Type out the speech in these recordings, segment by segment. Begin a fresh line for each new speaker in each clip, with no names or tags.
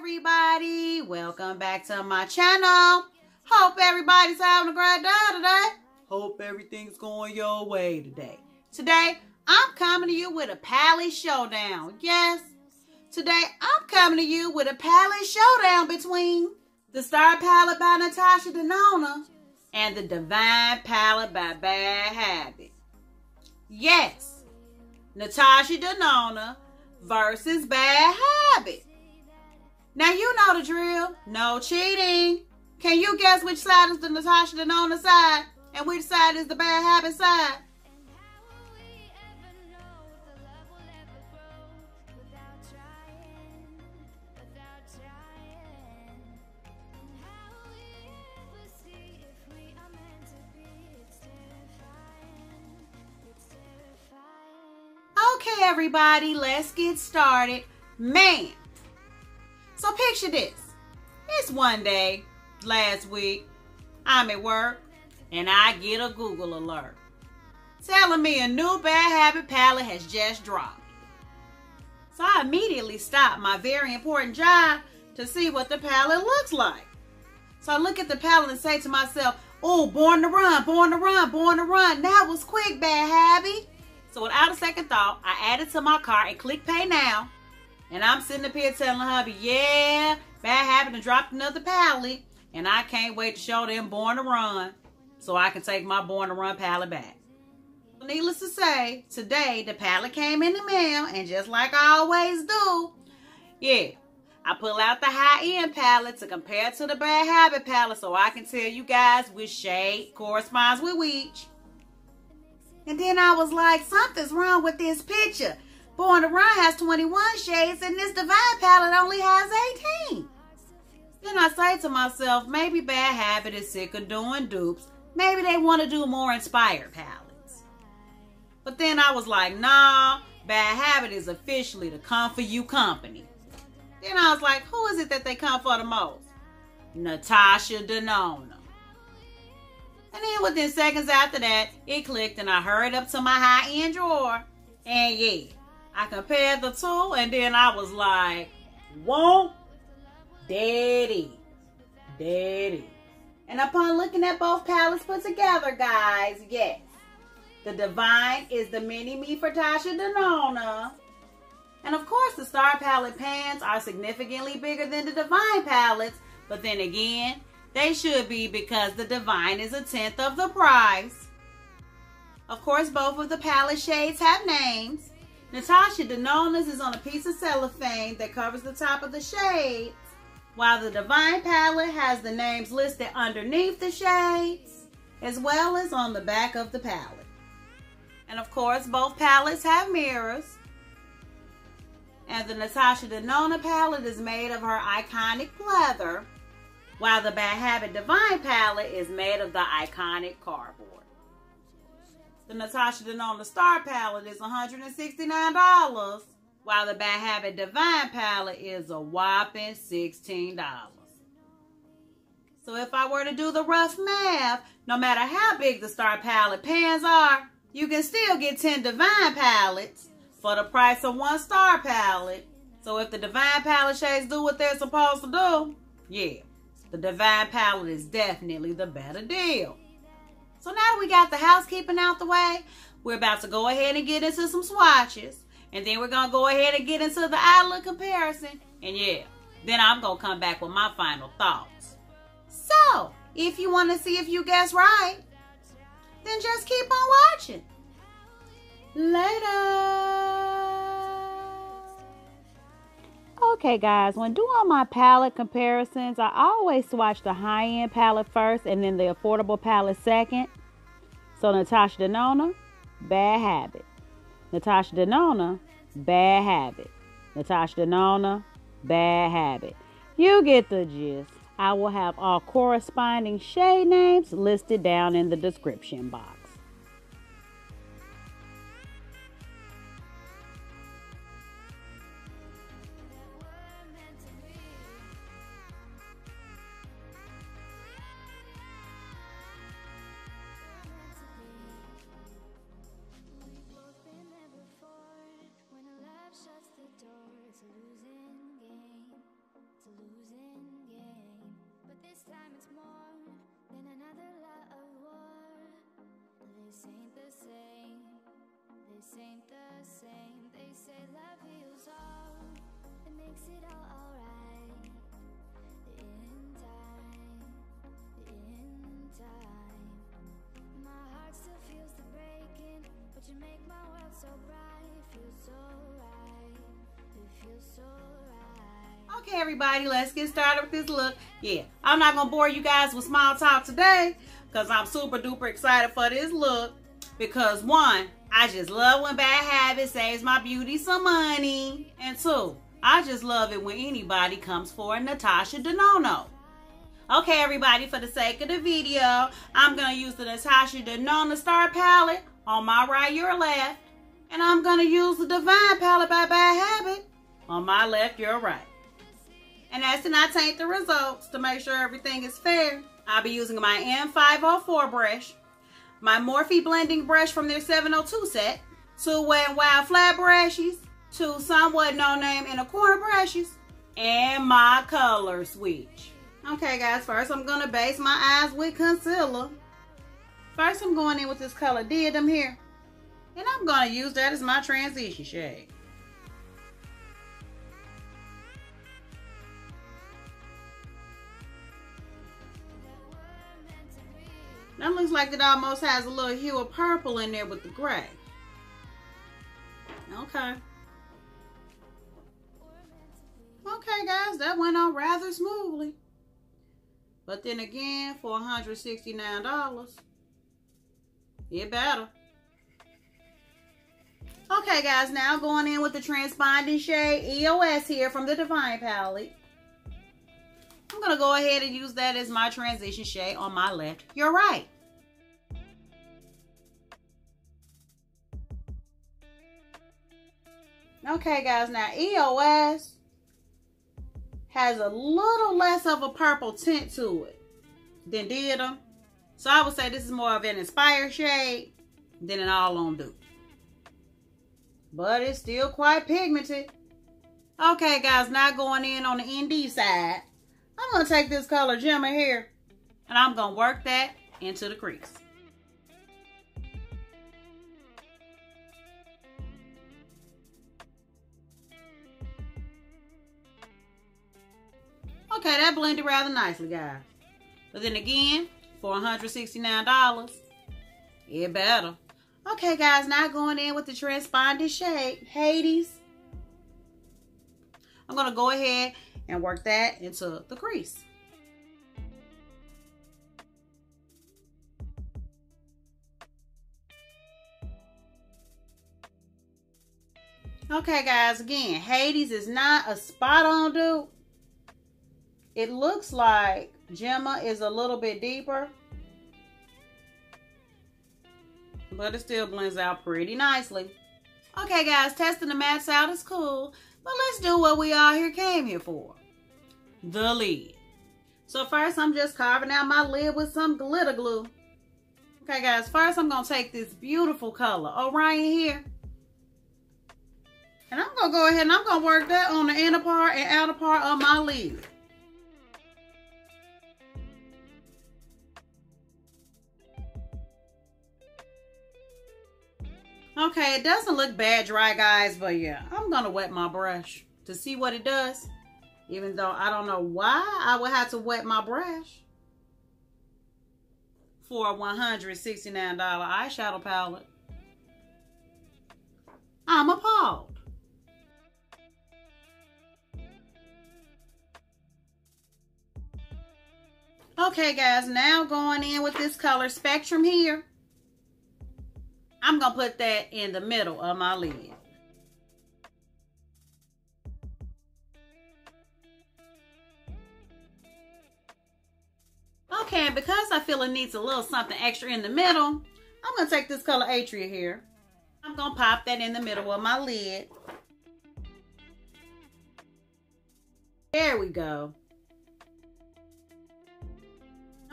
everybody, welcome back to my channel. Hope everybody's having a great day today. Hope everything's going your way today. Today, I'm coming to you with a palette showdown. Yes, today I'm coming to you with a palette showdown between the Star Palette by NATASHA DENONA and the Divine Palette by Bad Habit. Yes, NATASHA DENONA versus Bad Habit. Now you know the drill. No cheating. Can you guess which side is the NATASHA DENONA side and which side is the Bad Habit side? Okay, everybody, let's get started. Man, so picture this. It's one day, last week, I'm at work, and I get a Google alert telling me a new Bad Habit palette has just dropped. So I immediately stopped my very important job to see what the palette looks like. So I look at the palette and say to myself, oh, born to run, born to run, born to run. That was quick, Bad Habit. So without a second thought, I added to my cart and click pay now. And I'm sitting up here telling hubby, yeah, Bad Habit and dropped another palette. And I can't wait to show them Born to Run so I can take my Born to Run palette back. Needless to say, today the palette came in the mail, and just like I always do, yeah, I pull out the high-end palette to compare to the Bad Habit palette so I can tell you guys which shade corresponds with which. And then I was like, something's wrong with this picture. Born to Run has 21 shades and this Divine palette only has 18. Then I say to myself, maybe Bad Habit is sick of doing dupes. Maybe they want to do more inspired palettes. But then I was like, nah, Bad Habit is officially the come for you company. Then I was like, who is it that they come for the most? NATASHA DENONA. And then within seconds after that, it clicked and I hurried up to my high-end drawer. And yeah, I compared the two, and then I was like, whoa, daddy. And upon looking at both palettes put together, guys, yes, the Divine is the mini-me for NATASHA DENONA. And of course, the Star Palette pans are significantly bigger than the Divine palettes, but then again, they should be because the Divine is 1/10 of the price. Of course, both of the palette shades have names. NATASHA DENONA's is on a piece of cellophane that covers the top of the shades, while the Divine palette has the names listed underneath the shades, as well as on the back of the palette. And of course, both palettes have mirrors. And the NATASHA DENONA palette is made of her iconic pleather, while the Bad Habit Divine palette is made of the iconic cardboard. The NATASHA DENONA Star palette is $169, while the Bad Habit Divine palette is a whopping $16. So if I were to do the rough math, no matter how big the Star palette pans are, you can still get 10 Divine palettes for the price of one Star palette. So if the Divine palette shades do what they're supposed to do, yeah, the Divine palette is definitely the better deal. So now that we got the housekeeping out the way, we're about to go ahead and get into some swatches. And then we're going to go ahead and get into the eye look comparison. And yeah, then I'm going to come back with my final thoughts. So, if you want to see if you guess right, then just keep on watching. Later. Okay guys, when doing my palette comparisons, I always swatch the high-end palette first and then the affordable palette second. So NATASHA DENONA, Bad Habit. NATASHA DENONA, Bad Habit. NATASHA DENONA, Bad Habit. You get the gist. I will have all corresponding shade names listed down in the description box.
This ain't the same. This ain't the same. They say love heals all. It makes it all alright. In time. My heart still feels the breaking, but you make my world so bright. It feels so right. It feels so right.
Okay, everybody, let's get started with this look. Yeah, I'm not gonna bore you guys with small talk today because I'm super duper excited for this look. Because one, I just love when bad habits saves my beauty some money. And two, I just love it when anybody comes for a NATASHA DENONA. Okay, everybody, for the sake of the video, I'm going to use the NATASHA DENONA Star Palette on my right, your left. And I'm going to use the Divine Palette by Bad Habit on my left, your right. And as to not taint the results, to make sure everything is fair, I'll be using my M504 brush, my Morphe blending brush from their 702 set, 2 Wet n Wild flat brushes, 2 somewhat no-name inner corner brushes, and my color switch. Okay, guys, first I'm going to base my eyes with concealer. First I'm going in with this color DIADEM here, and I'm going to use that as my transition shade. That looks like it almost has a little hue of purple in there with the gray. Okay. Okay, guys, that went on rather smoothly. But then again, for $169, it better. Okay, guys, now going in with the transponding shade EOS here from the Divine Palette. I'm going to go ahead and use that as my transition shade on my left, your right. Okay, guys, now EOS has a little less of a purple tint to it than DIADEM. So I would say this is more of an inspired shade than an all-on dupe. But it's still quite pigmented. Okay, guys, now going in on the ND side. I'm going to take this color GEMMA here, and I'm going to work that into the crease. Okay, that blended rather nicely, guys. But then again, for $169, it better. Okay, guys, now going in with the transponding shade, Hades. I'm going to go ahead and work that into the crease. Okay, guys, again, Hades is not a spot-on dupe. It looks like GEMMA is a little bit deeper, but it still blends out pretty nicely. Okay, guys, testing the mattes out is cool, but let's do what we all here came here for. The lid. So first, I'm just carving out my lid with some glitter glue. Okay, guys, first I'm going to take this beautiful color, Orion here. And I'm going to go ahead and I'm going to work that on the inner part and outer part of my lid. Okay, it doesn't look bad dry, guys, but yeah, I'm going to wet my brush to see what it does. Even though I don't know why I would have to wet my brush for a $169 eyeshadow palette. I'm appalled. Okay, guys, now going in with this color Spectrum here. I'm going to put that in the middle of my lid. Okay, and because I feel it needs a little something extra in the middle, I'm going to take this color ATRIA here. I'm going to pop that in the middle of my lid. There we go.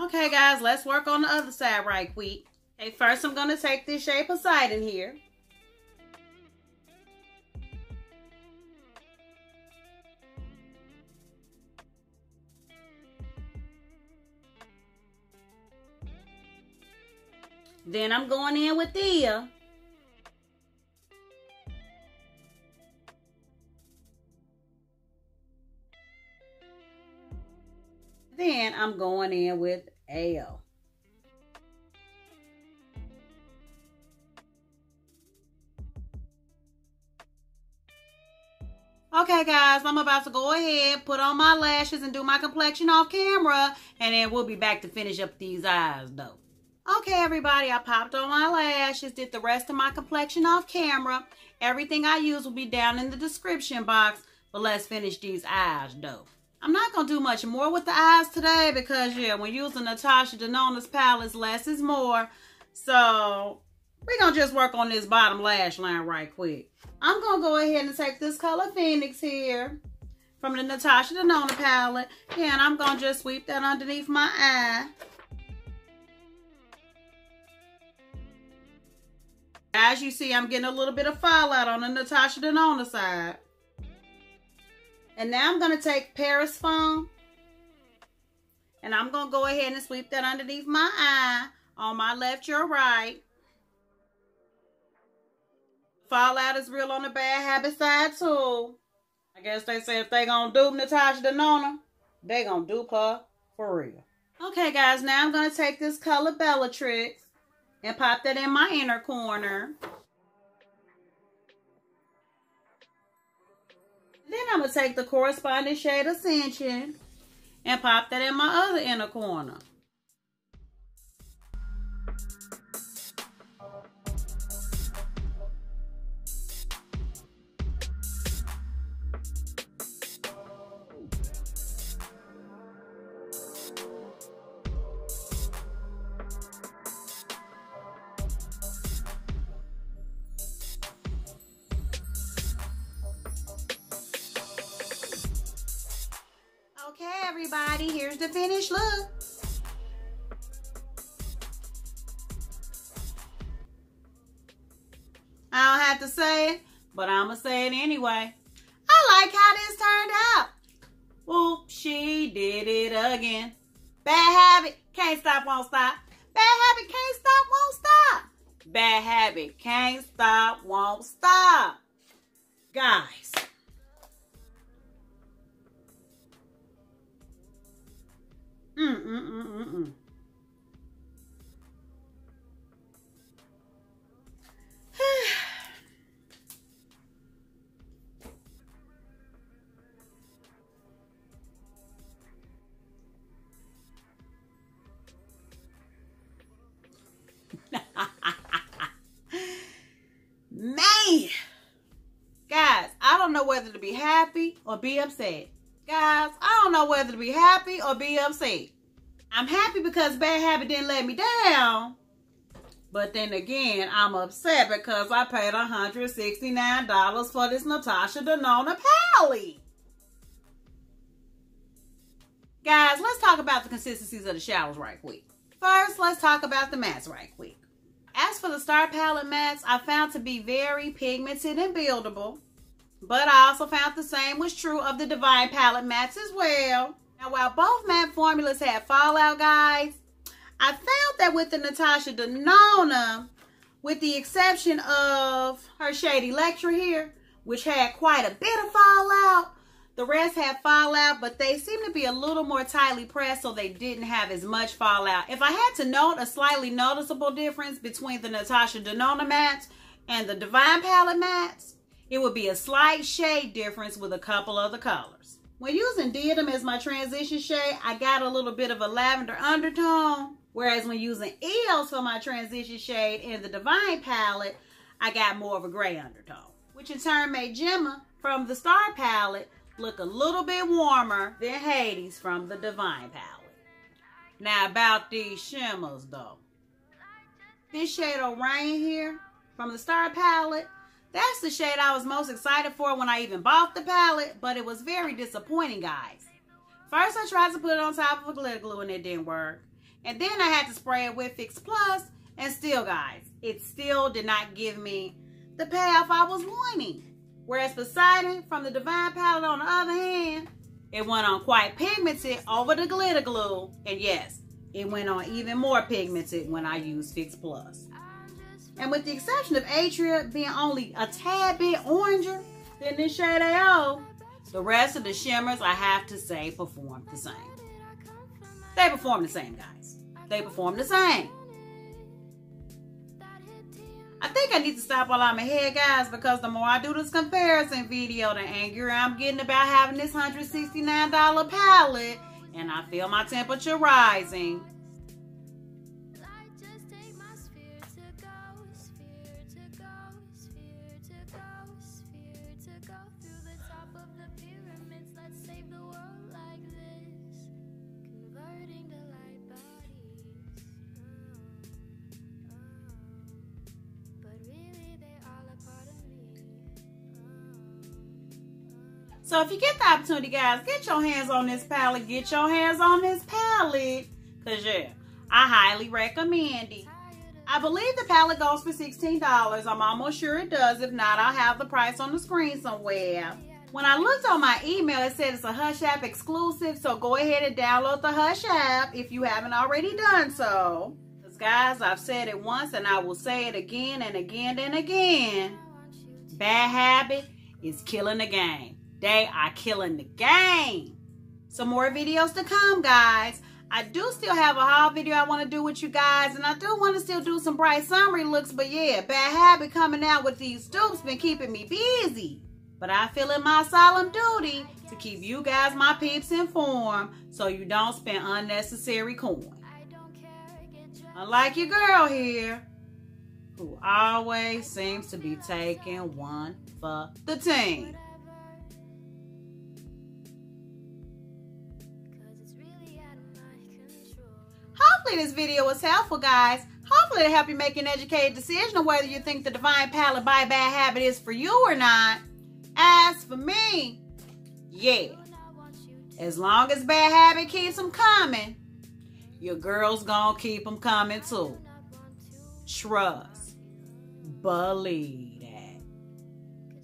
Okay, guys, let's work on the other side right quick. Okay, first I'm going to take this shade Poseidon here. Then I'm going in with THEIA. Then I'm going in with AO. Okay guys, I'm about to go ahead, put on my lashes and do my complexion off camera, and then we'll be back to finish up these eyes though. Okay everybody, I popped on my lashes, did the rest of my complexion off camera. Everything I use will be down in the description box, but let's finish these eyes though. I'm not going to do much more with the eyes today because, yeah, when using NATASHA DENONA's palettes, less is more. So, we're going to just work on this bottom lash line right quick. I'm going to go ahead and take this color Phoenix here from the NATASHA DENONA palette. Yeah, and I'm going to just sweep that underneath my eye. As you see, I'm getting a little bit of fallout on the NATASHA DENONA side. And now I'm going to take PERSEPHONE, and I'm going to go ahead and sweep that underneath my eye on my left, your right. Fallout is real on the bad habit side too. I guess they say if they going to dupe NATASHA DENONA, they going to dupe her for real. Okay guys, now I'm going to take this color BELLATRIX and pop that in my inner corner. Then I'm going to take the corresponding shade Ascension and pop that in my other inner corner. Okay, everybody, here's the finished look. I don't have to say it, but I'm going to say it anyway. I like how this turned out. Whoop, she did it again. Bad habit, can't stop, won't stop. Bad habit, can't stop, won't stop. Bad habit, can't stop, won't stop. Guys. Man, guys, I don't know whether to be happy or be upset. Guys, I don't know whether to be happy or be upset. I'm happy because Bad Habit didn't let me down. But then again, I'm upset because I paid $169 for this NATASHA DENONA palette. Guys, let's talk about the consistencies of the shadows right quick. First, let's talk about the mattes right quick. As for the Star Palette mattes, I found to be very pigmented and buildable. But I also found the same was true of the Divine Palette mattes as well. Now, while both matte formulas had fallout, guys, I found that with the NATASHA DENONA, with the exception of her shade ELECTRA here, which had quite a bit of fallout, the rest had fallout, but they seem to be a little more tightly pressed, so they didn't have as much fallout. If I had to note a slightly noticeable difference between the NATASHA DENONA mattes and the Divine Palette mattes, it would be a slight shade difference with a couple of the colors. When using DIADEM as my transition shade, I got a little bit of a lavender undertone, whereas when using EOS for my transition shade in the Divine Palette, I got more of a gray undertone, which in turn made GEMMA from the Star Palette look a little bit warmer than Hades from the Divine Palette. Now about these shimmers though. This shade Orion here from the Star Palette, that's the shade I was most excited for when I even bought the palette, but it was very disappointing, guys. First I tried to put it on top of a glitter glue and it didn't work. And then I had to spray it with Fix Plus, and still, guys, it still did not give me the payoff I was wanting. Whereas Poseidon from the Divine Palette, on the other hand, it went on quite pigmented over the glitter glue. And yes, it went on even more pigmented when I used Fix Plus. And with the exception of ATRIA being only a tad bit oranger than this shade AO, the rest of the shimmers, I have to say, perform the same. They perform the same, guys. They perform the same. I think I need to stop while I'm ahead, guys, because the more I do this comparison video, the angrier I'm getting about having this $169 palette, and I feel my temperature rising. So if you get the opportunity, guys, get your hands on this palette. Get your hands on this palette. Because, yeah, I highly recommend it. I believe the palette goes for $16. I'm almost sure it does. If not, I'll have the price on the screen somewhere. When I looked on my email, it said it's a Hush app exclusive. So go ahead and download the Hush app if you haven't already done so. Because, guys, I've said it once and I will say it again and again and again. Bad habit is killing the game. They are killing the game. Some more videos to come, guys. I do still have a haul video I want to do with you guys, and I do want to still do some bright summery looks, but yeah, Bad Habit coming out with these dupes been keeping me busy. But I feel it my solemn duty to keep you guys, my peeps, informed so you don't spend unnecessary coin. Unlike your girl here, who always seems to be taking one for the team. Hopefully this video was helpful, guys. Hopefully it'll help you make an educated decision on whether you think the Divine Palette by Bad Habit is for you or not. As for me, yeah. As long as Bad Habit keeps them coming, your girl's gonna keep them coming too. Trust. Believe that.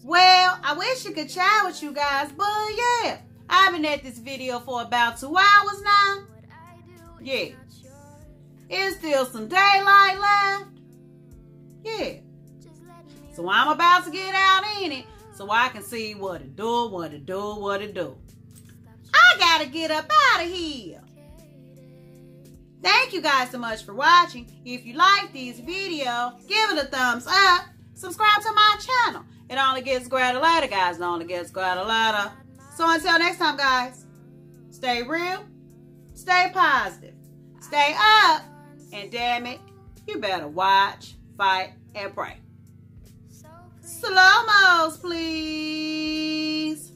Well, I wish I could chat with you guys, but yeah. I've been at this video for about 2 hours now. Yeah. Is still some daylight left? Yeah. So I'm about to get out in it so I can see what it do, what it do, what it do. I gotta get up out of here. Thank you guys so much for watching. If you like these videos, give it a thumbs up. Subscribe to my channel. It only gets greater later, guys. It only gets greater later. So until next time, guys, stay real, stay positive, stay up. And damn it, you better watch, fight, and pray. Slow-mos, please.